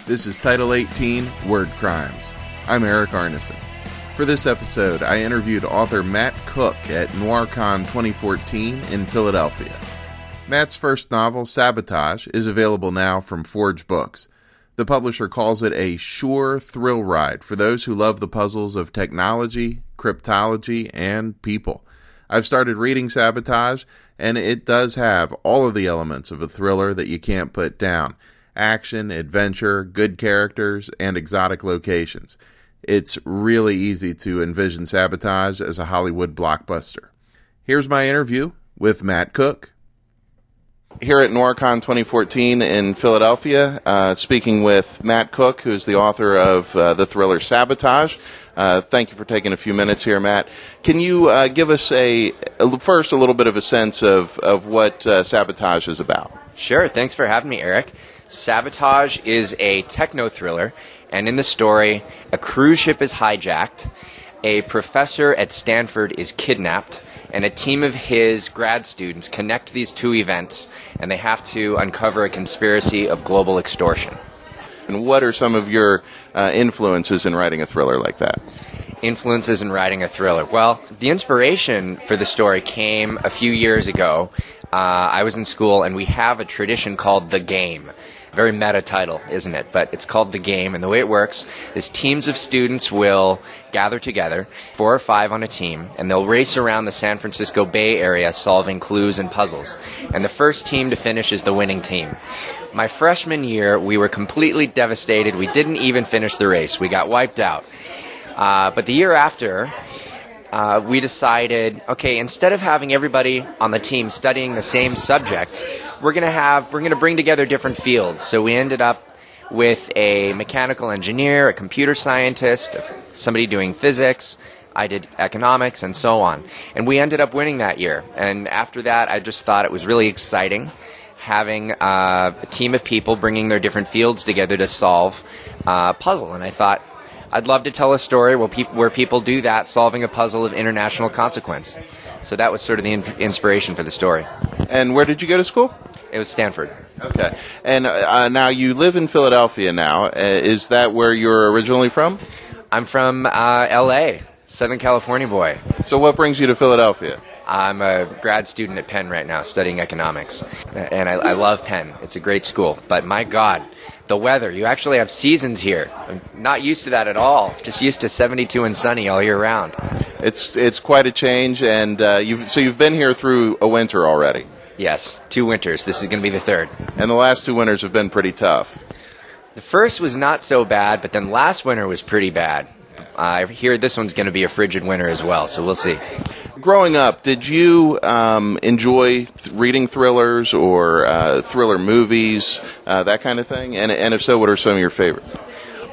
This is Title 18, Word Crimes. I'm Erik Arneson. For this episode, I interviewed author Matt Cook at NoirCon 2014 in Philadelphia. Matt's first novel, Sabotage, is available now from Forge Books. The publisher calls it a sure thrill ride for those who love the puzzles of technology, cryptology, and people. I've started reading Sabotage, and it does have all of the elements of a thriller that you can't put down. Action, adventure, good characters, and exotic locations. It's really easy to envision Sabotage as a Hollywood blockbuster. Here's my interview with Matt Cook. Here at NoirCon 2014 in Philadelphia, speaking with Matt Cook, who's the author of the thriller Sabotage. Thank you for taking a few minutes here, Matt. Can you give us first a little bit of a sense of what Sabotage is about? Sure. Thanks for having me, Eric. Sabotage is a techno-thriller, and in the story, a cruise ship is hijacked, a professor at Stanford is kidnapped, and a team of his grad students connect these two events, and they have to uncover a conspiracy of global extortion. And what are some of your influences in writing a thriller like that? Influences in writing a thriller. Well, the inspiration for the story came a few years ago. I was in school, and we have a tradition called The Game. Very meta title, isn't it? But it's called The Game, and the way it works is teams of students will gather together, 4 or 5 on a team, and they'll race around the San Francisco Bay Area solving clues and puzzles. And the first team to finish is the winning team. My freshman year, we were completely devastated. We didn't even finish the race. We got wiped out. But the year after, we decided, okay, instead of having everybody on the team studying the same subject, we're going to bring together different fields. So we ended up with a mechanical engineer, a computer scientist, somebody doing physics. I did economics and so on. And we ended up winning that year. And after that, I just thought it was really exciting having a team of people bringing their different fields together to solve a puzzle. And I thought, I'd love to tell a story where people do that, solving a puzzle of international consequence. So that was sort of the inspiration for the story. And where did you go to school? It was Stanford. Okay. And now you live in Philadelphia now. Is that where you're originally from? I'm from L.A., Southern California boy. So what brings you to Philadelphia? I'm a grad student at Penn right now studying economics. And I love Penn. It's a great school. But my God, the weather. You actually have seasons here. I'm not used to that at all. Just used to 72 and sunny all year round. It's quite a change, and you've been here through a winter already. Yes, 2 winters. This is going to be the 3rd. And the last 2 winters have been pretty tough. The first was not so bad, but then last winter was pretty bad. I hear this one's going to be a frigid winter as well, so we'll see. Growing up, did you enjoy reading thrillers or thriller movies, that kind of thing? And if so, what are some of your favorites?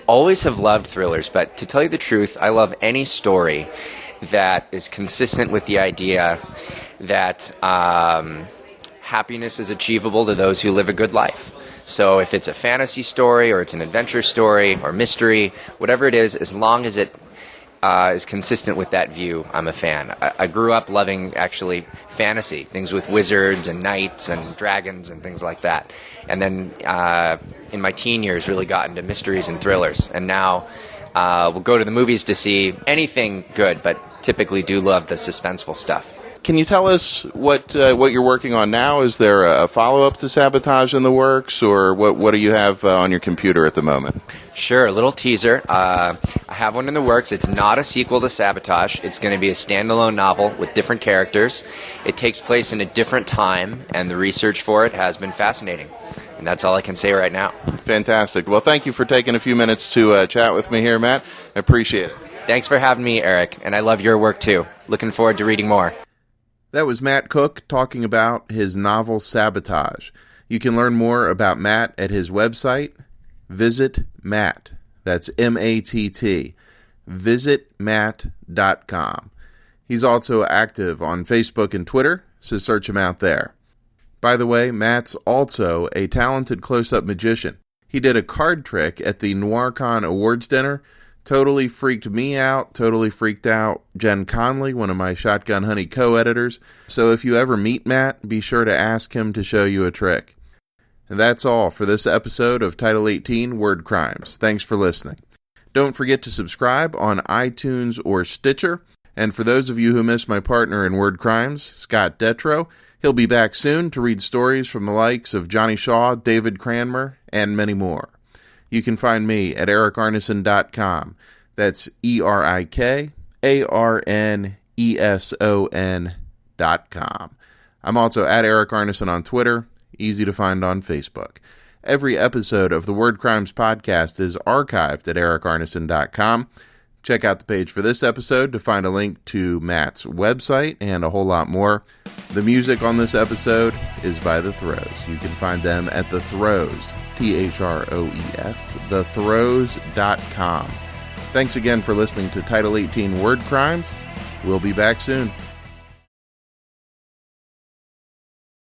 Always have loved thrillers, but to tell you the truth, I love any story that is consistent with the idea that happiness is achievable to those who live a good life. So if it's a fantasy story or it's an adventure story or mystery, whatever it is, as long as it is consistent with that view, I'm a fan. I grew up loving, actually, fantasy, things with wizards and knights and dragons and things like that. And then in my teen years, really got into mysteries and thrillers. And now we'll go to the movies to see anything good, but typically do love the suspenseful stuff. Can you tell us what you're working on now? Is there a follow-up to Sabotage in the works, or what do you have on your computer at the moment? Sure, a little teaser. I have one in the works. It's not a sequel to Sabotage. It's going to be a standalone novel with different characters. It takes place in a different time, and the research for it has been fascinating. And that's all I can say right now. Fantastic. Well, thank you for taking a few minutes to chat with me here, Matt. I appreciate it. Thanks for having me, Eric, and I love your work too. Looking forward to reading more. That was Matt Cook talking about his novel Sabotage. You can learn more about Matt at his website, Visit Matt. That's M-A-T-T. VisitMatt.com. He's also active on Facebook and Twitter, so search him out there. By the way, Matt's also a talented close-up magician. He did a card trick at the NoirCon awards dinner. Totally freaked me out, totally freaked out Jen Conley, one of my Shotgun Honey co-editors. So if you ever meet Matt, be sure to ask him to show you a trick. And that's all for this episode of Title 18 Word Crimes. Thanks for listening. Don't forget to subscribe on iTunes or Stitcher. And for those of you who miss my partner in Word Crimes, Scott Detro, he'll be back soon to read stories from the likes of Johnny Shaw, David Cranmer, and many more. You can find me at erikarneson.com. That's ERIKARNESON.com. I'm also at Erik Arneson on Twitter, easy to find on Facebook. Every episode of the Word Crimes podcast is archived at erikarneson.com. Check out the page for this episode to find a link to Matt's website and a whole lot more. The music on this episode is by The Throws. You can find them at The Throws, THROES, thethrows.com. Thanks again for listening to Title 18 Word Crimes. We'll be back soon.